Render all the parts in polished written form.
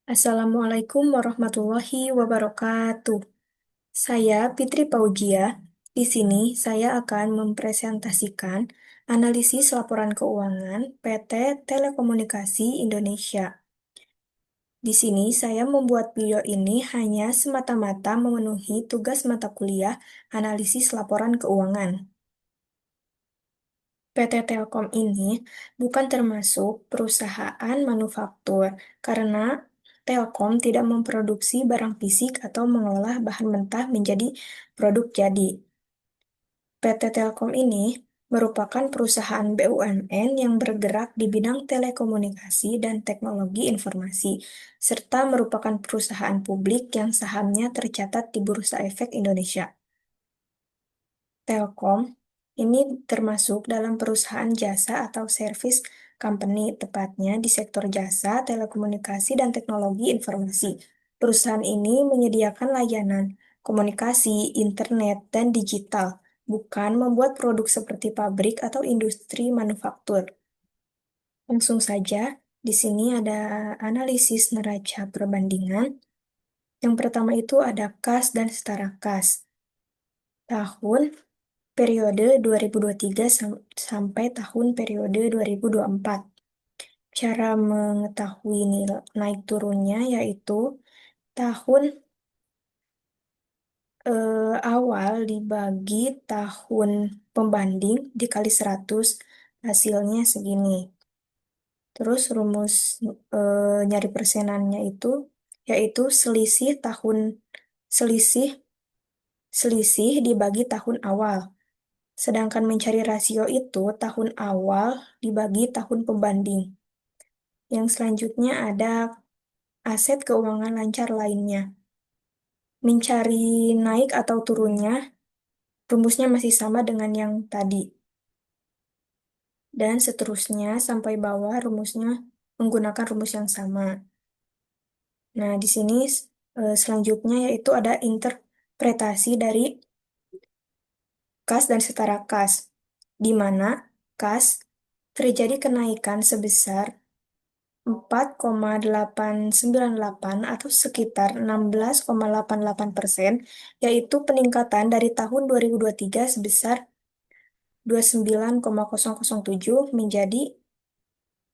Assalamualaikum warahmatullahi wabarakatuh. Saya Fitri Paujia. Di sini saya akan mempresentasikan analisis laporan keuangan PT Telekomunikasi Indonesia. Di sini saya membuat video ini hanya semata-mata memenuhi tugas mata kuliah analisis laporan keuangan. PT Telkom ini bukan termasuk perusahaan manufaktur karena Telkom tidak memproduksi barang fisik atau mengolah bahan mentah menjadi produk jadi. PT Telkom ini merupakan perusahaan BUMN yang bergerak di bidang telekomunikasi dan teknologi informasi, serta merupakan perusahaan publik yang sahamnya tercatat di Bursa Efek Indonesia. Telkom ini termasuk dalam perusahaan jasa atau service company, tepatnya di sektor jasa, telekomunikasi, dan teknologi informasi. Perusahaan ini menyediakan layanan komunikasi, internet, dan digital, bukan membuat produk seperti pabrik atau industri manufaktur. Langsung saja, di sini ada analisis neraca perbandingan. Yang pertama itu ada kas dan setara kas. Tahun periode 2023 sampai tahun periode 2024. Cara mengetahui nilai naik turunnya yaitu tahun awal dibagi tahun pembanding dikali 100, hasilnya segini. Terus rumus nyari persenannya itu yaitu selisih selisih dibagi tahun awal. Sedangkan mencari rasio itu tahun awal dibagi tahun pembanding. Yang selanjutnya ada aset keuangan lancar lainnya. Mencari naik atau turunnya, rumusnya masih sama dengan yang tadi. Dan seterusnya sampai bawah rumusnya menggunakan rumus yang sama. Nah, di sini selanjutnya yaitu ada interpretasi dari kas dan setara kas, di mana kas terjadi kenaikan sebesar 4,898 atau sekitar 16,88%, yaitu peningkatan dari tahun 2023 sebesar 29,007 menjadi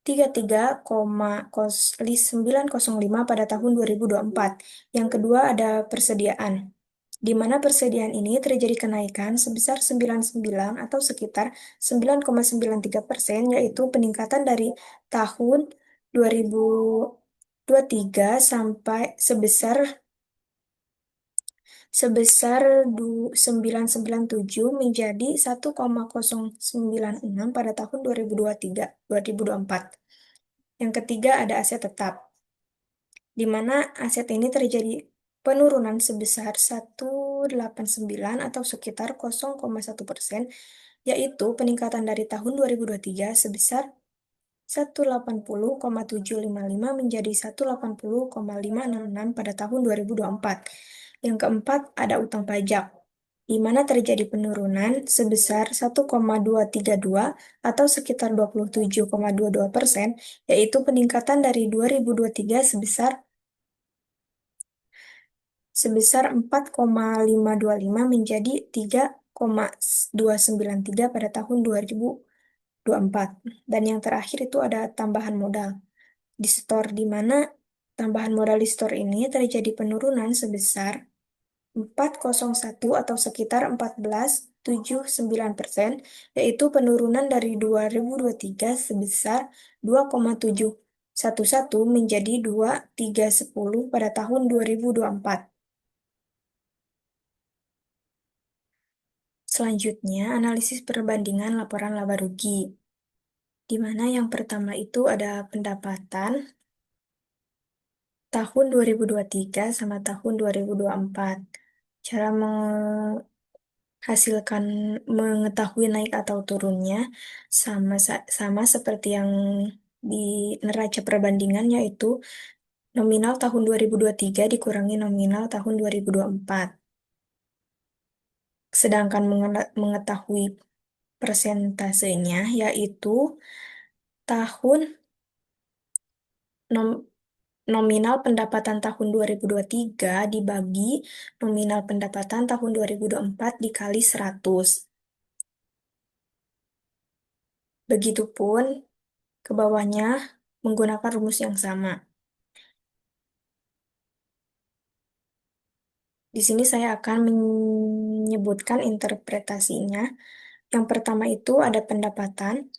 33,905 pada tahun 2024. Yang kedua ada persediaan, di mana persediaan ini terjadi kenaikan sebesar 99 atau sekitar 9,93%, yaitu peningkatan dari tahun 2023 sampai sebesar sebesar 997 menjadi 1,096 pada tahun 2023 2024. Yang ketiga ada aset tetap, di mana aset ini terjadi penurunan sebesar 189 atau sekitar 0,1%, yaitu peningkatan dari tahun 2023 sebesar 180,755 menjadi 180,566 pada tahun 2024. Yang keempat ada utang pajak, di mana terjadi penurunan sebesar 1,232 atau sekitar 27,22%, yaitu peningkatan dari 2023 sebesar 4,525 menjadi 3,293 pada tahun 2024. Dan yang terakhir itu ada tambahan modal di store, di mana tambahan modal di store ini terjadi penurunan sebesar 401 atau sekitar 14,79%, yaitu penurunan dari 2023 sebesar 2,711 menjadi 2,310 pada tahun 2024. Selanjutnya, analisis perbandingan laporan laba rugi, di mana yang pertama itu ada pendapatan tahun 2023 sama tahun 2024. Cara menghasilkan mengetahui naik atau turunnya sama seperti yang di neraca perbandingan, yaitu nominal tahun 2023 dikurangi nominal tahun 2024. Sedangkan mengetahui persentasenya yaitu tahun nominal pendapatan tahun 2023 dibagi nominal pendapatan tahun 2024 dikali 100. Begitupun ke bawahnya menggunakan rumus yang sama. Di sini saya akan menyebutkan interpretasinya. Yang pertama itu ada pendapatan.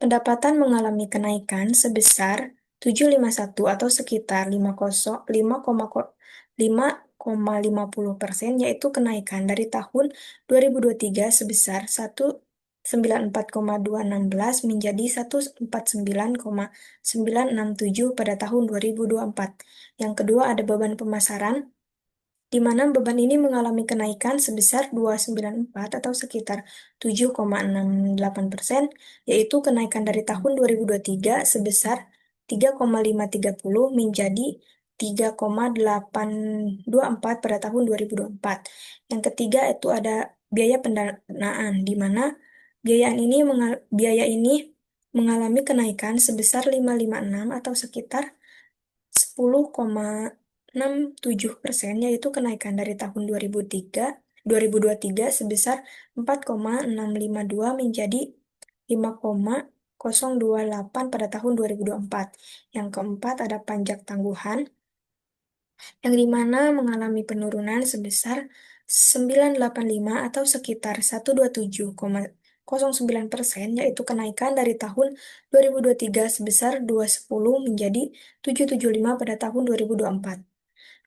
Pendapatan mengalami kenaikan sebesar 751 atau sekitar 5,50%, yaitu kenaikan dari tahun 2023 sebesar 194,216 menjadi 149,967 pada tahun 2024. Yang kedua ada beban pemasaran, di mana beban ini mengalami kenaikan sebesar 294 atau sekitar 7,68%, yaitu kenaikan dari tahun 2023 sebesar 3,530 menjadi 3,824 pada tahun 2024. Yang ketiga itu ada biaya pendanaan, di mana biaya ini mengalami kenaikan sebesar 556 atau sekitar 10,67%, yaitu kenaikan dari tahun 2023 sebesar 4,652 menjadi 5,028 pada tahun 2024. Yang keempat ada pajak tangguhan, yang dimana mengalami penurunan sebesar 985 atau sekitar 127,09%, yaitu kenaikan dari tahun 2023 sebesar 210 menjadi 775 pada tahun 2024.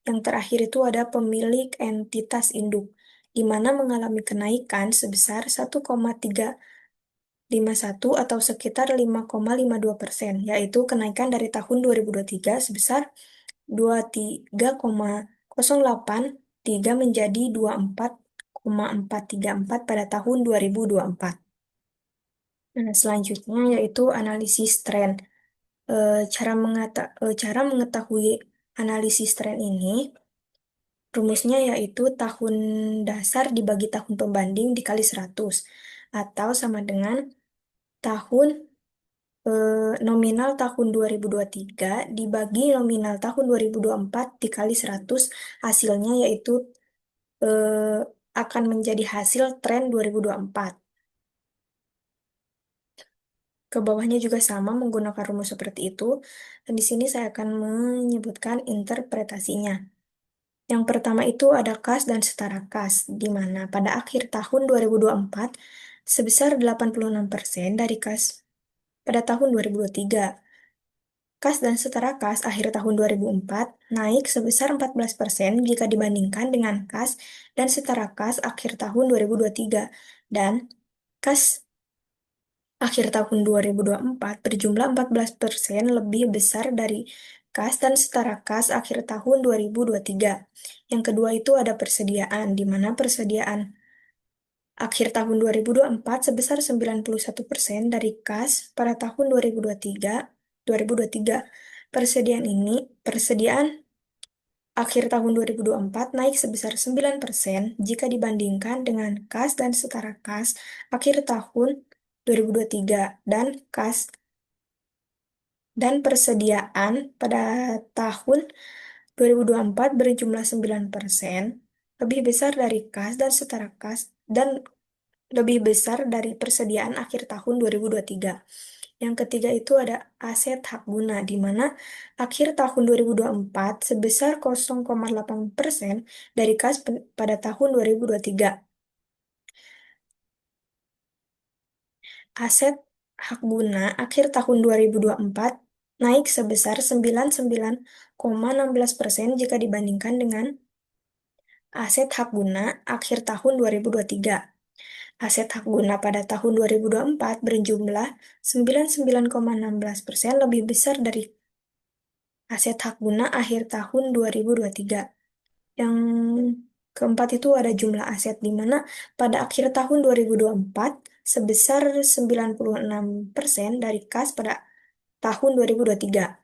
Yang terakhir itu ada pemilik entitas induk, di mana mengalami kenaikan sebesar 1,351 atau sekitar 5,52%, yaitu kenaikan dari tahun 2023 sebesar 23,083 menjadi 24,434 pada tahun 2024. Nah, selanjutnya yaitu analisis tren. Cara mengetahui analisis tren ini, rumusnya yaitu tahun dasar dibagi tahun pembanding dikali 100, atau sama dengan tahun nominal tahun 2023 dibagi nominal tahun 2024 dikali 100, hasilnya yaitu eh, akan menjadi hasil tren 2024. Ke bawahnya juga sama menggunakan rumus seperti itu. Dan di sini saya akan menyebutkan interpretasinya. Yang pertama itu ada kas dan setara kas, di mana pada akhir tahun 2024 sebesar 86% dari kas pada tahun 2023. Kas dan setara kas akhir tahun 2004 naik sebesar 14% jika dibandingkan dengan kas dan setara kas akhir tahun 2023. Dan kas akhir tahun 2024 berjumlah 14% lebih besar dari kas dan setara kas akhir tahun 2023. Yang kedua itu ada persediaan, di mana persediaan akhir tahun 2024 sebesar 91% dari kas pada tahun 2023. Persediaan akhir tahun 2024 naik sebesar 9% jika dibandingkan dengan kas dan setara kas akhir tahun 2023, dan kas dan persediaan pada tahun 2024 berjumlah 9% lebih besar dari kas dan setara kas dan lebih besar dari persediaan akhir tahun 2023. Yang ketiga itu ada aset hak guna, di mana akhir tahun 2024 sebesar 0,8% dari kas pada tahun 2023. Aset hak guna akhir tahun 2024 naik sebesar 99,16% jika dibandingkan dengan aset hak guna akhir tahun 2023. Aset hak guna pada tahun 2024 berjumlah 99,16% lebih besar dari aset hak guna akhir tahun 2023. Yang keempat itu ada jumlah aset, di mana pada akhir tahun 2024 sebesar 96% dari kas pada tahun 2023.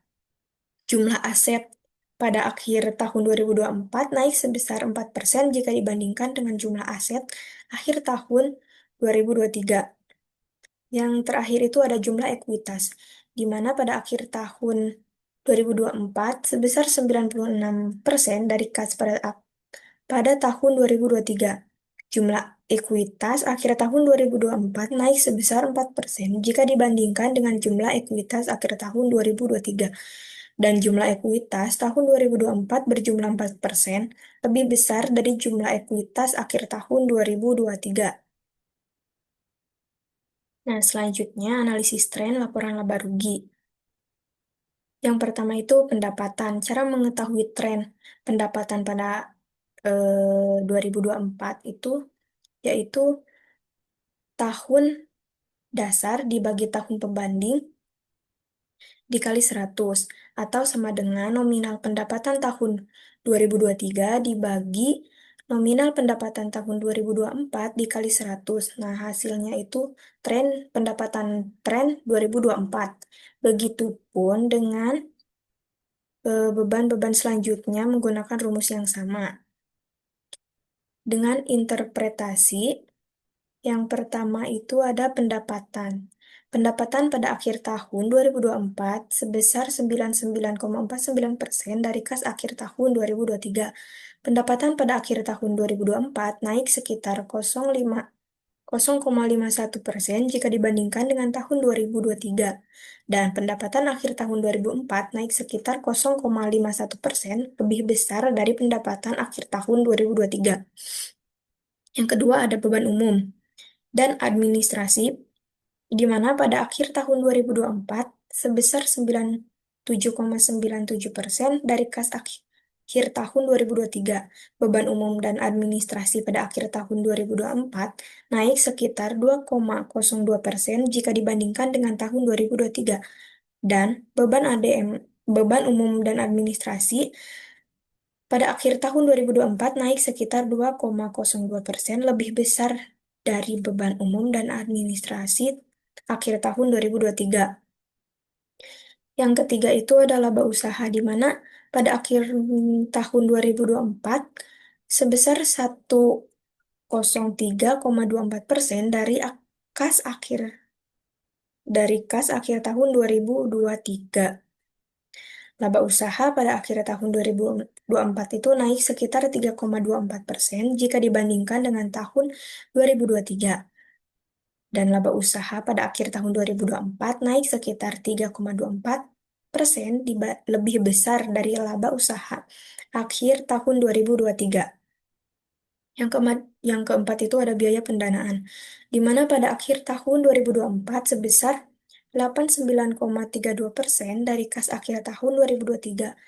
Jumlah aset pada akhir tahun 2024 naik sebesar 4% jika dibandingkan dengan jumlah aset akhir tahun 2023. Yang terakhir itu ada jumlah ekuitas, di mana pada akhir tahun 2024 sebesar 96% dari kas pada tahun 2023. Jumlah ekuitas akhir tahun 2024 naik sebesar 4% jika dibandingkan dengan jumlah ekuitas akhir tahun 2023. Dan jumlah ekuitas tahun 2024 berjumlah 4% lebih besar dari jumlah ekuitas akhir tahun 2023. Nah, selanjutnya analisis tren laporan laba rugi. Yang pertama itu pendapatan. Cara mengetahui tren pendapatan pada 2024 itu yaitu tahun dasar dibagi tahun pembanding dikali 100 atau sama dengan nominal pendapatan tahun 2023 dibagi nominal pendapatan tahun 2024 dikali 100. Nah, hasilnya itu tren 2024. Begitupun dengan beban-beban selanjutnya menggunakan rumus yang sama. Dengan interpretasi, yang pertama itu ada pendapatan. Pendapatan pada akhir tahun 2024 sebesar 99,49% dari kas akhir tahun 2023. Pendapatan pada akhir tahun 2024 naik sekitar 0,51% jika dibandingkan dengan tahun 2023. Dan pendapatan akhir tahun 2004 naik sekitar 0,51% lebih besar dari pendapatan akhir tahun 2023. Yang kedua ada beban umum dan administrasi, di mana pada akhir tahun 2024 sebesar 97,97% dari kas akhir tahun 2023. Beban umum dan administrasi pada akhir tahun 2024 naik sekitar 2,02% jika dibandingkan dengan tahun 2023. Dan beban umum dan administrasi pada akhir tahun 2024 naik sekitar 2,02% lebih besar dari beban umum dan administrasi akhir tahun 2023. Yang ketiga itu adalah laba usaha, di mana pada akhir tahun 2024 sebesar 103,24% kas akhir kas akhir tahun 2023. Laba usaha pada akhir tahun 2024 itu naik sekitar 3,24% jika dibandingkan dengan tahun 2023. Dan laba usaha pada akhir tahun 2024 naik sekitar 3,24%, lebih besar dari laba usaha akhir tahun 2023. Yang keempat itu ada biaya pendanaan, di mana pada akhir tahun 2024 sebesar 89,32% dari kas akhir tahun 2023.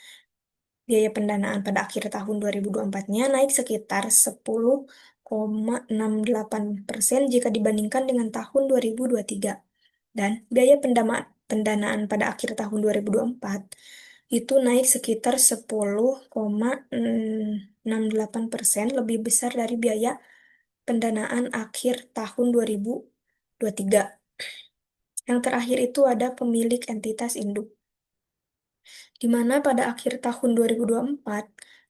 Biaya pendanaan pada akhir tahun 2024-nya naik sekitar 10,68% jika dibandingkan dengan tahun 2023. Dan biaya pendanaan pada akhir tahun 2024 itu naik sekitar 10,68% lebih besar dari biaya pendanaan akhir tahun 2023. Yang terakhir itu ada pemilik entitas induk, di mana pada akhir tahun 2024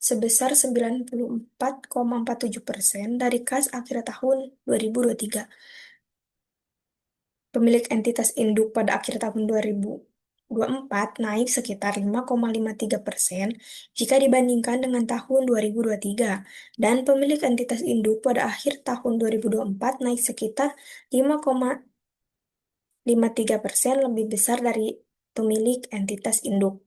sebesar 94,47% dari kas akhir tahun 2023. Pemilik entitas induk pada akhir tahun 2024 naik sekitar 5,53% jika dibandingkan dengan tahun 2023. Dan pemilik entitas induk pada akhir tahun 2024 naik sekitar 5,53% lebih besar dari pemilik entitas induk.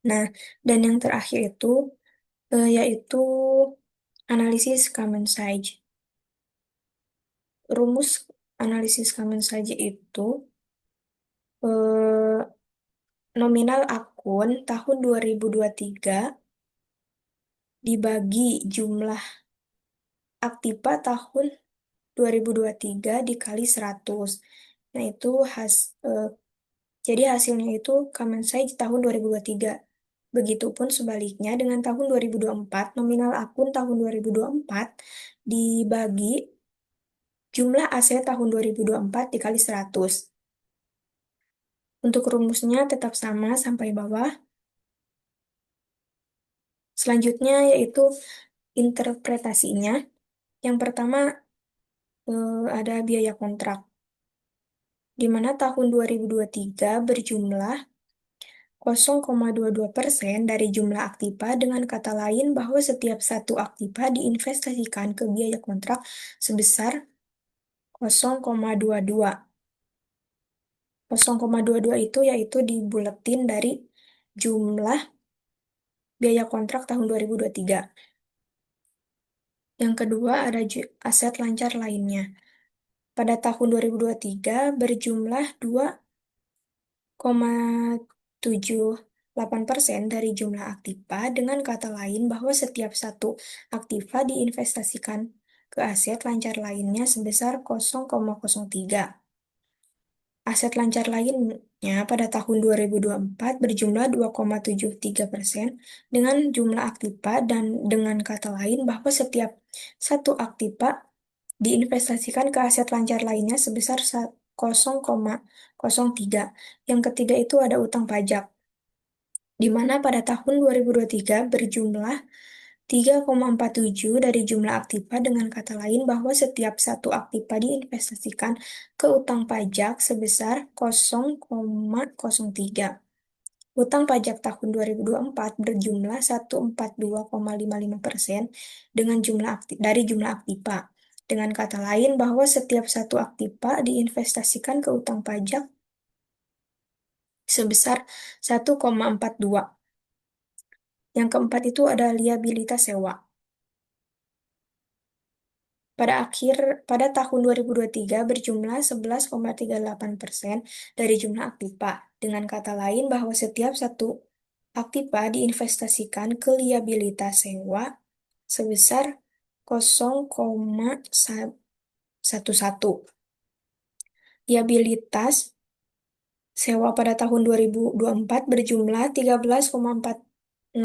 Nah, dan yang terakhir itu yaitu analisis common size. Rumus analisis common size itu eh, nominal akun tahun 2023 dibagi jumlah aktiva tahun 2023 dikali 100. Nah, itu jadi hasilnya itu common size tahun 2023. Begitupun sebaliknya dengan tahun 2024, nominal akun tahun 2024 dibagi jumlah aset tahun 2024 dikali 100. Untuk rumusnya tetap sama sampai bawah. Selanjutnya yaitu interpretasinya. Yang pertama ada biaya kontrak. di mana tahun 2023 berjumlah 0,22% dari jumlah aktiva, dengan kata lain bahwa setiap satu aktiva diinvestasikan ke biaya kontrak sebesar 0,22. 0,22 itu yaitu dibuletin dari jumlah biaya kontrak tahun 2023. Yang kedua ada aset lancar lainnya. Pada tahun 2023 berjumlah 2,78% dari jumlah aktiva, dengan kata lain bahwa setiap satu aktiva diinvestasikan ke aset lancar lainnya sebesar 0,03. Aset lancar lainnya pada tahun 2024 berjumlah 2,73% dengan jumlah aktiva, dan dengan kata lain bahwa setiap satu aktiva diinvestasikan ke aset lancar lainnya sebesar 0,03. Yang ketiga itu ada utang pajak, di mana pada tahun 2023 berjumlah 3,47 dari jumlah aktiva, dengan kata lain bahwa setiap satu aktiva diinvestasikan ke utang pajak sebesar 0,03. Utang pajak tahun 2024 berjumlah 142,55% dengan dari jumlah aktiva. Dengan kata lain bahwa setiap satu aktiva diinvestasikan ke utang pajak sebesar 1,42. Yang keempat itu ada liabilitas sewa. Pada tahun 2023 berjumlah 11,38% dari jumlah aktiva. Dengan kata lain bahwa setiap satu aktiva diinvestasikan ke liabilitas sewa sebesar 0,11. Liabilitas sewa pada tahun 2024 berjumlah 13,46%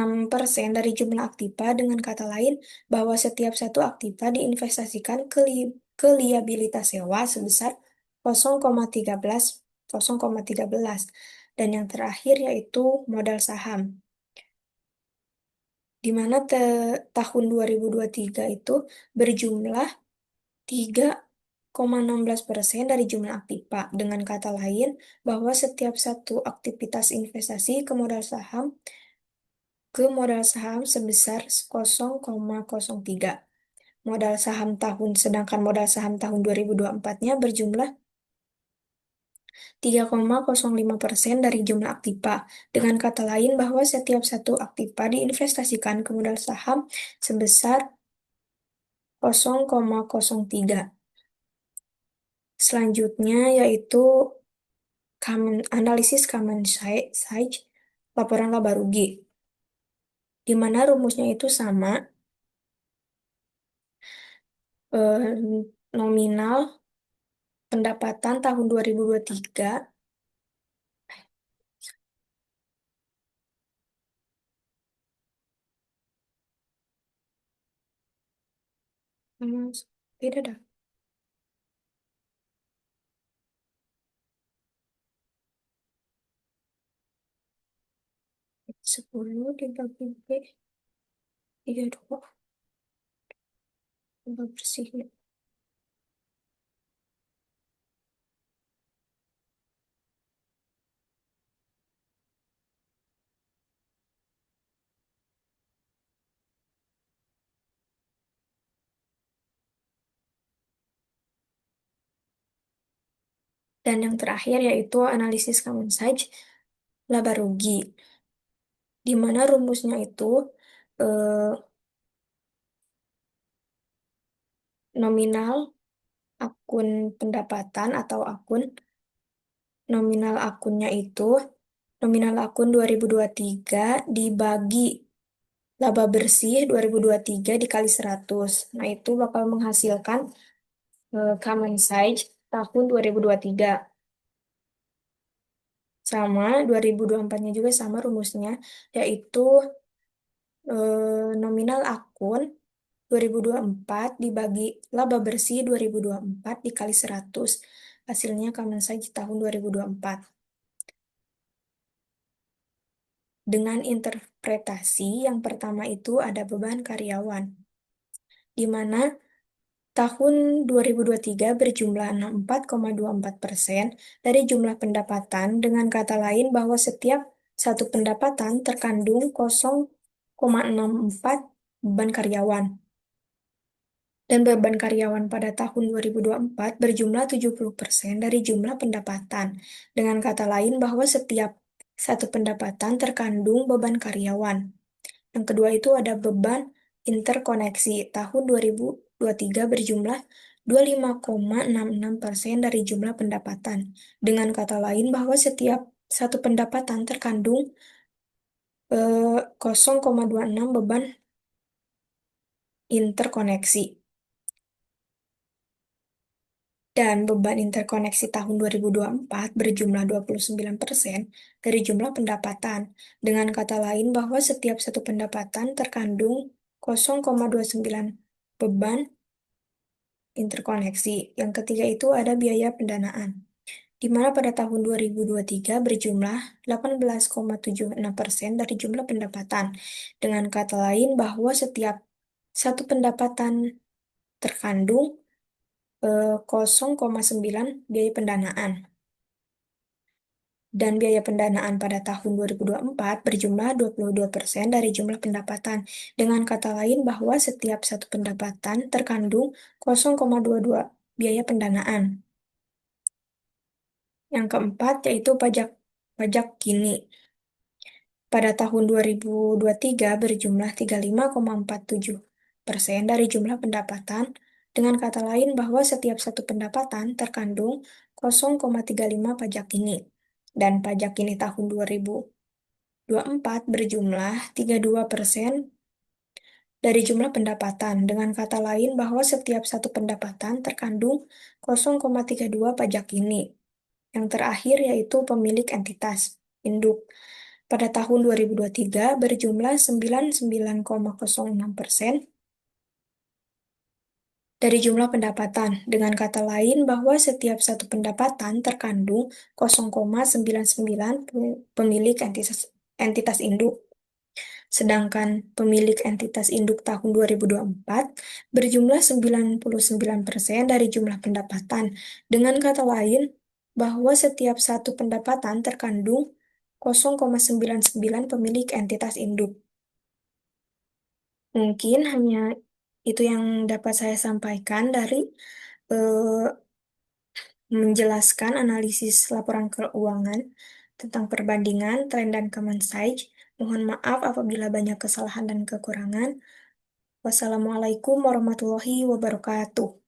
dari jumlah aktiva, dengan kata lain bahwa setiap satu aktiva diinvestasikan ke liabilitas sewa sebesar 0,13. Dan yang terakhir yaitu modal saham, di mana tahun 2023 itu berjumlah 3,16% dari jumlah aktiva. Dengan kata lain, bahwa setiap satu aktivitas investasi ke modal saham sebesar 0,03. Sedangkan modal saham tahun 2024-nya berjumlah 3,05% dari jumlah aktiva. Dengan kata lain, bahwa setiap satu aktiva diinvestasikan ke modal saham sebesar 0,03. Selanjutnya yaitu analisis common size, laporan laba rugi, di mana rumusnya itu sama, nominal pendapatan tahun 2023 beda dah. 10 dibagi B, 32 laba bersihnya. Dan yang terakhir yaitu analisis common size, laba rugi, di mana rumusnya itu eh, nominal akun pendapatan atau nominal akunnya itu nominal akun 2023 dibagi laba bersih 2023 dikali 100. Nah, itu bakal menghasilkan common size tahun 2023. Sama 2024-nya juga sama rumusnya, yaitu nominal akun 2024 dibagi laba bersih 2024 dikali 100. Hasilnya common size tahun 2024. Dengan interpretasi yang pertama itu ada beban karyawan, di mana Tahun 2023 berjumlah 64,24% dari jumlah pendapatan, dengan kata lain bahwa setiap satu pendapatan terkandung 0,64 beban karyawan. Dan beban karyawan pada tahun 2024 berjumlah 70% dari jumlah pendapatan. Dengan kata lain bahwa setiap satu pendapatan terkandung beban karyawan. Yang kedua itu ada beban interkoneksi. Tahun 2023 berjumlah 25,66% dari jumlah pendapatan. Dengan kata lain bahwa setiap satu pendapatan terkandung 0,26 beban interkoneksi. Dan beban interkoneksi tahun 2024 berjumlah 29% dari jumlah pendapatan. Dengan kata lain bahwa setiap satu pendapatan terkandung 0,29 beban interkoneksi. Yang ketiga itu ada biaya pendanaan, di mana pada tahun 2023 berjumlah 18,76% dari jumlah pendapatan. Dengan kata lain bahwa setiap satu pendapatan terkandung 0,9 biaya pendanaan. Dan biaya pendanaan pada tahun 2024 berjumlah 22% dari jumlah pendapatan. Dengan kata lain bahwa setiap satu pendapatan terkandung 0,22 biaya pendanaan. Yang keempat yaitu pajak pajak kini. Pada tahun 2023 berjumlah 35,47% dari jumlah pendapatan. Dengan kata lain bahwa setiap satu pendapatan terkandung 0,35 pajak kini. Dan pajak kini tahun 2024 berjumlah 32% dari jumlah pendapatan. Dengan kata lain bahwa setiap satu pendapatan terkandung 0,32 pajak kini. Yang terakhir yaitu pemilik entitas induk. Pada tahun 2023 berjumlah 99,06% dari jumlah pendapatan. Dengan kata lain bahwa setiap satu pendapatan terkandung 0,99 pemilik entitas induk. Sedangkan pemilik entitas induk tahun 2024 berjumlah 99% dari jumlah pendapatan. Dengan kata lain bahwa setiap satu pendapatan terkandung 0,99 pemilik entitas induk. Mungkin hanya itu yang dapat saya sampaikan dari eh, menjelaskan analisis laporan keuangan tentang perbandingan tren dan common size. Mohon maaf apabila banyak kesalahan dan kekurangan. Wassalamualaikum warahmatullahi wabarakatuh.